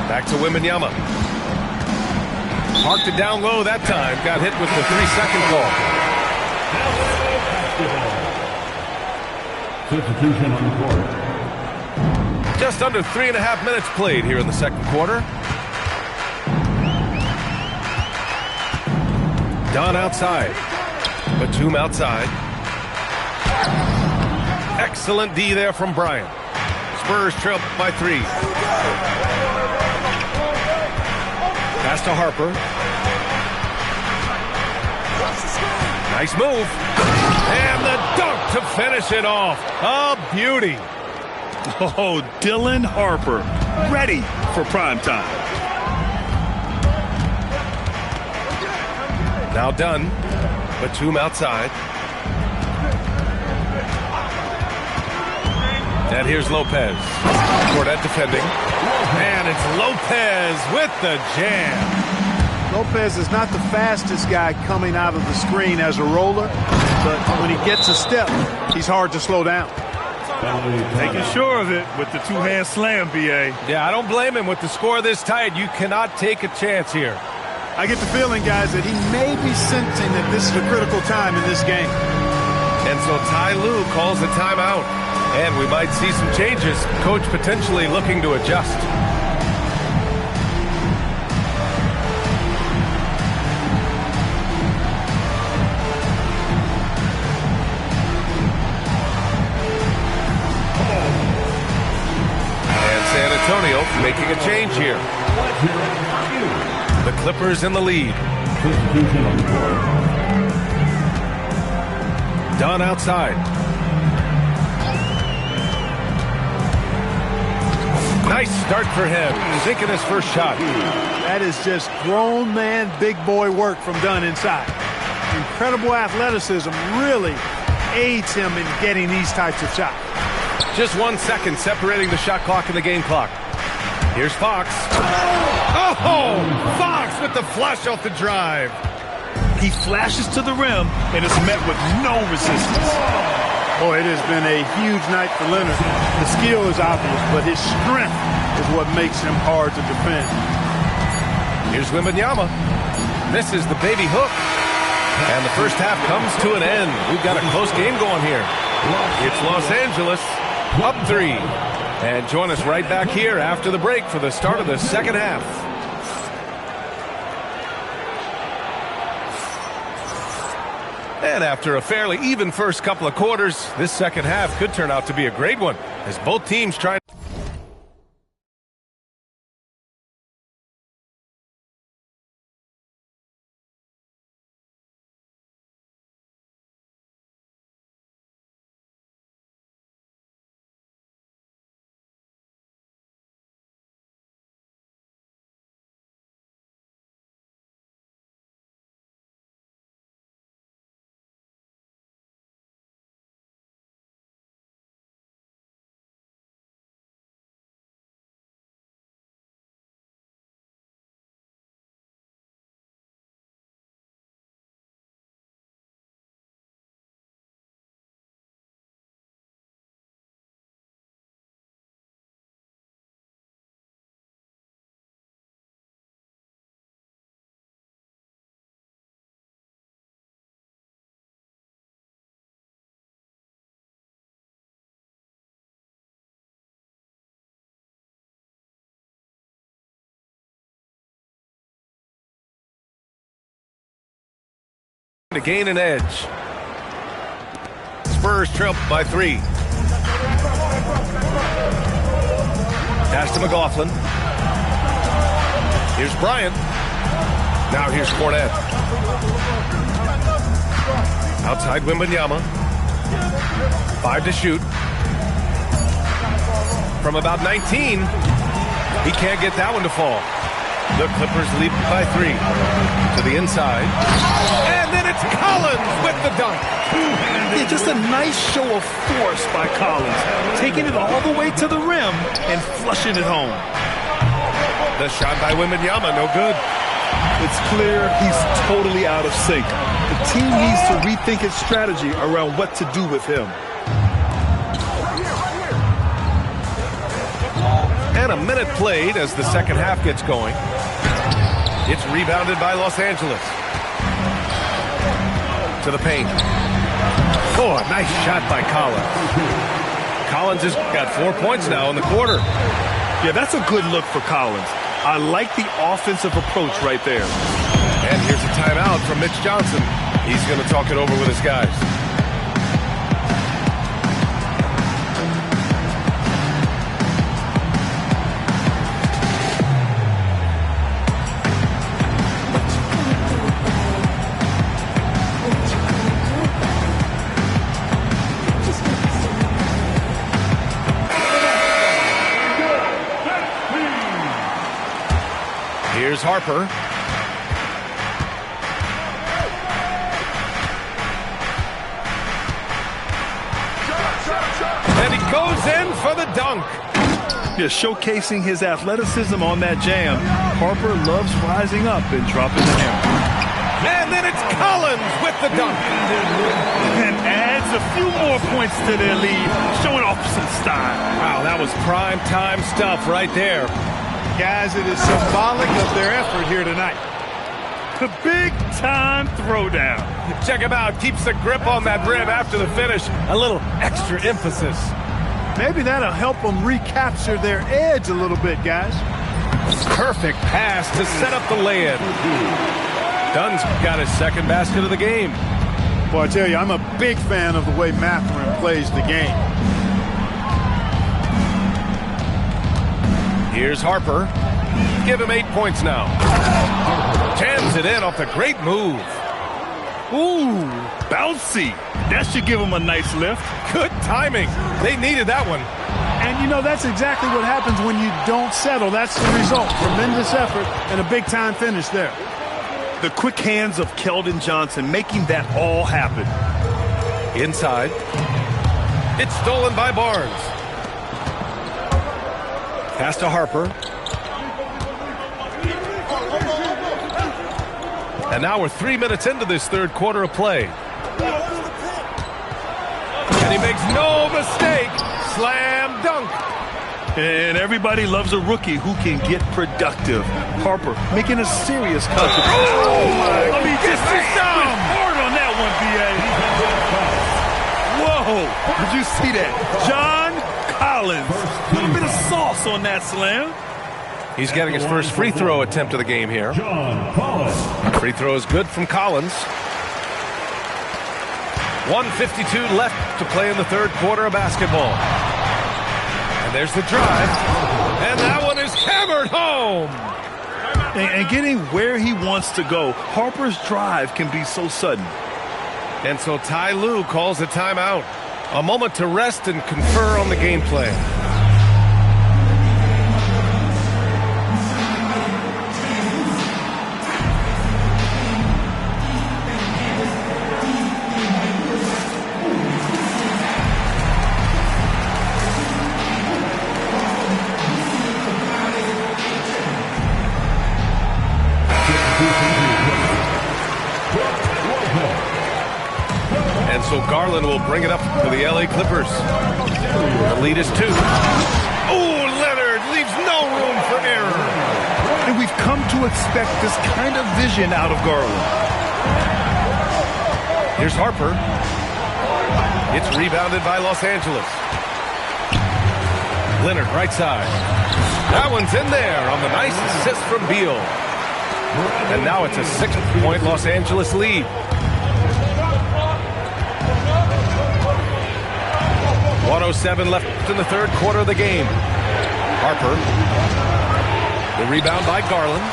Back to Wembanyama. Parked it down low that time. Got hit with the 3-second call. Substitution on the court. Just under 3.5 minutes played here in the second quarter. Dunn outside. Batum outside. Excellent D there from Bryant. Spurs trail by 3. Pass to Harper. Nice move. And the dunk to finish it off. A beauty. Oh, Dylan Harper, ready for prime time. Now Dunn. Batum outside. And here's Lopez. Cornette defending. And it's Lopez with the jam. Lopez is not the fastest guy coming out of the screen as a roller, but when he gets a step, he's hard to slow down. Making sure of it with the two-hand slam, B.A. Yeah, I don't blame him. With the score this tight, you cannot take a chance here. I get the feeling, guys, that he may be sensing that this is a critical time in this game. And so Ty Lue calls a timeout. And we might see some changes. Coach potentially looking to adjust. And San Antonio making a change here. The Clippers in the lead. Dunn outside. Nice start for him. Sinking his first shot. That is just grown man, big boy work from Dunn inside. Incredible athleticism really aids him in getting these types of shots. Just 1 second separating the shot clock and the game clock. Here's Fox. Oh, Fox with the flush off the drive. He flashes to the rim and is met with no resistance. Boy, it has been a huge night for Leonard. The skill is obvious, but his strength is what makes him hard to defend. Here's Wembanyama. Misses the baby hook. And the first half comes to an end. We've got a close game going here. It's Los Angeles up 3. And join us right back here after the break for the start of the second half. And after a fairly even first couple of quarters, this second half could turn out to be a great one as both teams try. To gain an edge. Spurs trail by 3. Pass to McLaughlin. Here's Bryant. Now here's Cornette. Outside Wembanyama. 5 to shoot. From about 19. He can't get that one to fall. The Clippers lead by 3. To the inside. And then it's Collins with the dunk. Yeah, just a nice show of force by Collins. Taking it all the way to the rim and flushing it home. The shot by Wembanyama, no good. It's clear he's totally out of sync. The team needs to rethink its strategy around what to do with him. And a minute played as the second half gets going. It's rebounded by Los Angeles. To the paint. Oh, a nice shot by Collins. Collins has got 4 points now in the quarter. Yeah, that's a good look for Collins. I like the offensive approach right there. And here's a timeout from Mitch Johnson. He's going to talk it over with his guys. Here's Harper. And he goes in for the dunk. Yeah, showcasing his athleticism on that jam. Harper loves rising up and dropping the hammer. And then it's Collins with the dunk. And adds a few more points to their lead, showing off some style. Wow, that was prime time stuff right there. Guys, it is symbolic of their effort here tonight. The big-time throwdown. Check him out. Keeps the grip on that rim after the finish. A little extra emphasis. Maybe that'll help them recapture their edge a little bit, guys. Perfect pass to set up the lay-in. Dunn's got his second basket of the game. Boy, I tell you, I'm a big fan of the way Mathurin plays the game. Here's Harper. Give him 8 points now. Jams it in off the great move. Ooh, bouncy. That should give him a nice lift. Good timing. They needed that one. And, you know, that's exactly what happens when you don't settle. That's the result. Tremendous effort and a big-time finish there. The quick hands of Keldon Johnson making that all happen. Inside. It's stolen by Barnes. Pass to Harper. And now we're 3 minutes into this third quarter of play. And he makes no mistake. Slam dunk. And everybody loves a rookie who can get productive. Harper making a serious contribution. Oh, my! I mean, just hard on that one, B.A. Whoa! Did you see that? John Collins. A little bit of sauce on that slam. He's getting his first free throw attempt of the game here. Free throw is good from Collins. 1:52 left to play in the third quarter of basketball. And there's the drive. And that one is hammered home. And getting where he wants to go, Harper's drive can be so sudden. And so Ty Lue calls a timeout. A moment to rest and confer on the game plan. And so Garland will bring it up for the LA Clippers. The lead is 2. Oh, Leonard leaves no room for error. And we've come to expect this kind of vision out of Garland. Here's Harper. It's rebounded by Los Angeles. Leonard right side. That one's in there on the nice assist from Beal. And now it's a 6-point Los Angeles lead. .107 left in the third quarter of the game. Harper. The rebound by Garland.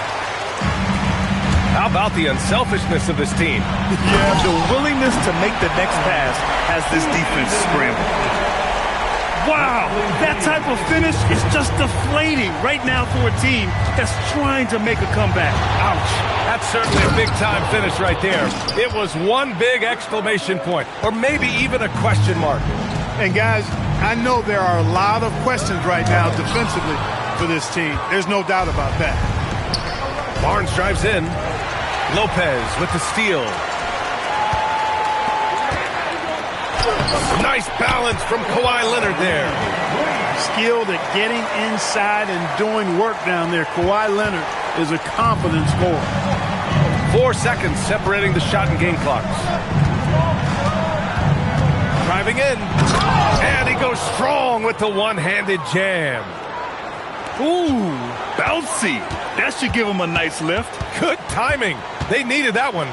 How about the unselfishness of this team? Yeah, the willingness to make the next pass has this defense scrambled. Wow, that type of finish is just deflating right now for a team that's trying to make a comeback. Ouch. That's certainly a big-time finish right there. It was one big exclamation point, or maybe even a question mark. And, guys, I know there are a lot of questions right now defensively for this team. There's no doubt about that. Barnes drives in. Lopez with the steal. Nice balance from Kawhi Leonard there. skilled at getting inside and doing work down there. Kawhi Leonard is a confident scorer. 4 seconds separating the shot and game clocks. Driving in. And he goes strong with the one-handed jam. Ooh, bouncy. That should give him a nice lift. Good timing. They needed that one.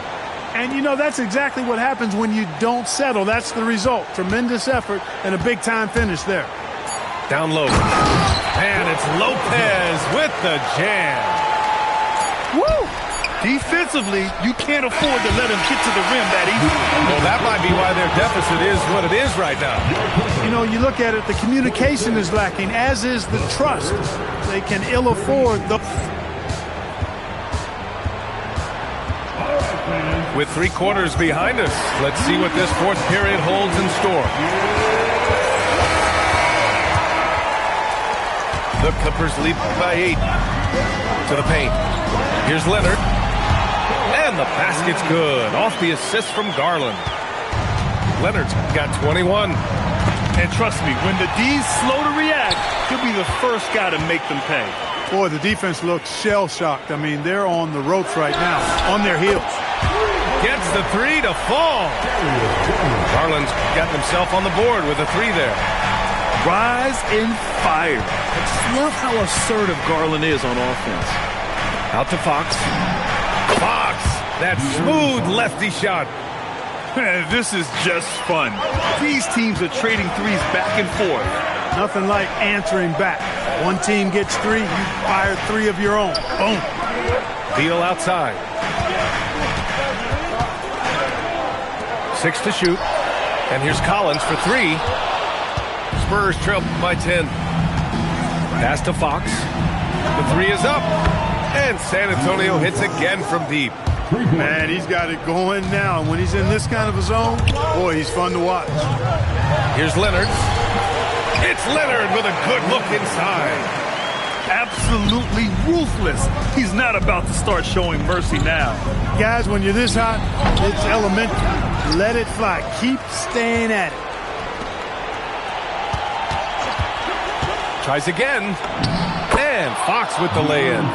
And, you know, that's exactly what happens when you don't settle. That's the result. Tremendous effort and a big-time finish there. Down low. And it's Lopez with the jam. Woo! Defensively, you can't afford to let him get to the rim that easy. Well, that might be why their deficit is what it is right now. You know, you look at it, the communication is lacking, as is the trust. They can ill afford the... With 3 quarters behind us, let's see what this fourth period holds in store. The Clippers lead by 8 to the paint. Here's Leonard. And the basket's good. Off the assist from Garland. Leonard's got 21. And trust me, when the D's slow to react, he'll be the first guy to make them pay. Boy, the defense looks shell-shocked. I mean, they're on the ropes right now, on their heels. Gets the 3 to fall. Garland's got himself on the board with a 3 there. Rise and fire. I just love how assertive Garland is on offense. Out to Fox. Fox, that smooth lefty shot. This is just fun. These teams are trading threes back and forth. Nothing like answering back. One team gets 3, you fire 3 of your own. Boom. Beal outside. 6 to shoot. And here's Collins for 3. Spurs trail by 10. Pass to Fox. The 3 is up. And San Antonio hits again from deep. Man, he's got it going now. When he's in this kind of a zone, boy, he's fun to watch. Here's Leonard. It's Leonard with a good look inside. Absolutely ruthless. He's not about to start showing mercy now. Guys, when you're this hot, it's elementary. Let it fly. Keep staying at it. Tries again. And Fox with the lay-in.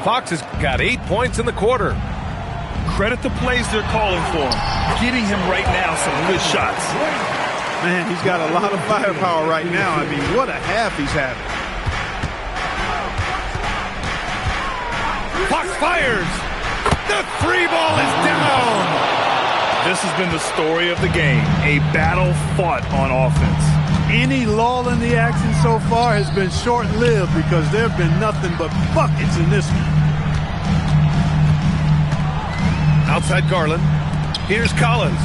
Fox has got 8 points in the quarter. Credit the plays they're calling for him. Getting him right now some good shots. Man, he's got a lot of firepower right now. I mean, what a half he's having. Fox fires. The 3 ball is down. This has been the story of the game. A battle fought on offense. Any lull in the action so far has been short-lived because there have been nothing but buckets in this one. Outside Garland. Here's Collins.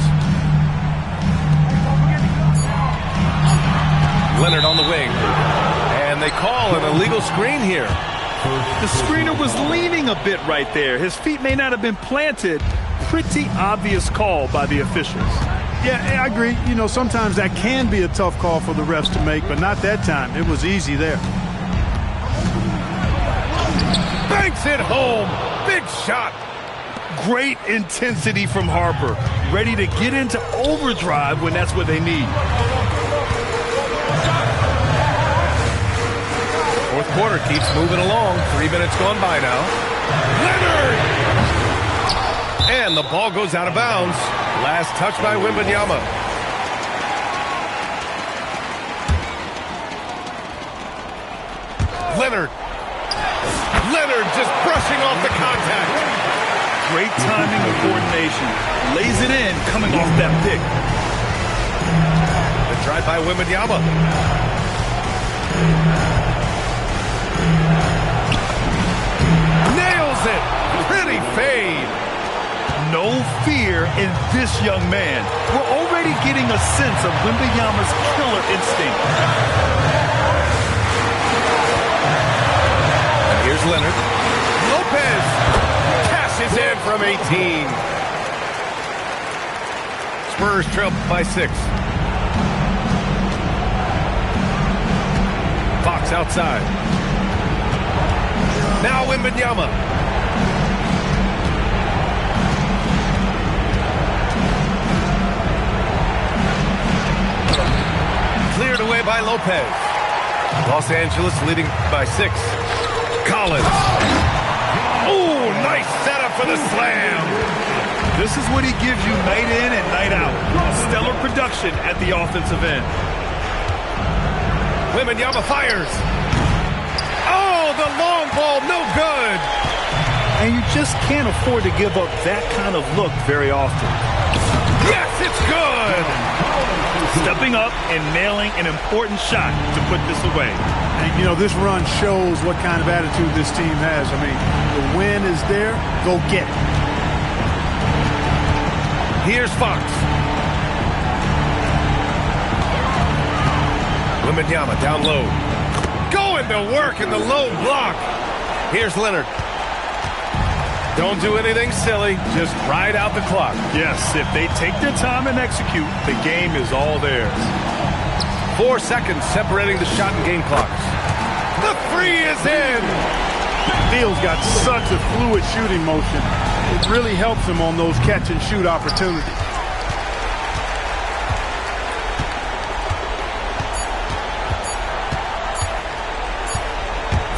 Leonard on the wing. And they call an illegal screen here. The screener was leaning a bit right there. His feet may not have been planted. Pretty obvious call by the officials. Yeah, I agree. You know, sometimes that can be a tough call for the refs to make, but not that time. It was easy there. Banks it home. Big shot. Great intensity from Harper. Ready to get into overdrive when that's what they need. Fourth quarter keeps moving along. 3 minutes gone by now. Leonard! And the ball goes out of bounds. Last touch by Wembanyama. Leonard. Leonard just brushing off the contact. Great timing and coordination. Lays it in coming off that pick. The drive by Wembanyama. Nails it. Pretty fade. No fear in this young man. We're already getting a sense of Wembanyama's killer instinct. And here's Leonard. Lopez cashes in from 18. Spurs trail by 6. Fox outside. Now Wembanyama. Cleared away by Lopez. Los Angeles leading by 6. Collins. Oh, nice setup for the slam. This is what he gives you night in and night out. Stellar production at the offensive end. Wembanyama fires. Oh, the long ball, no good. And you just can't afford to give up that kind of look very often. Yes, it's good. Stepping up and nailing an important shot to put this away. And, you know, this run shows what kind of attitude this team has. I mean, the win is there. Go get it. Here's Fox. Wembanyama down low. Going to work in the low block. Here's Leonard. Don't do anything silly. Just ride out the clock. Yes, if they take their time and execute, the game is all theirs. 4 seconds separating the shot and game clocks. The three is in. Beal's got such a fluid shooting motion. It really helps him on those catch and shoot opportunities.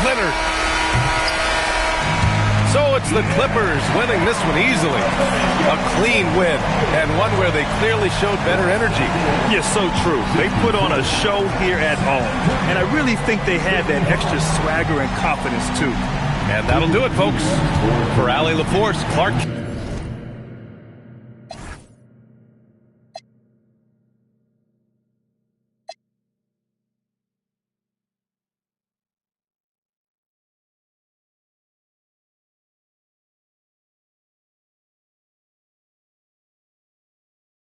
Leonard. So it's the Clippers winning this one easily. A clean win, and one where they clearly showed better energy. Yes, so true. They put on a show here at home, and I really think they had that extra swagger and confidence, too. And that'll do it, folks. For Allie LaForce, Clark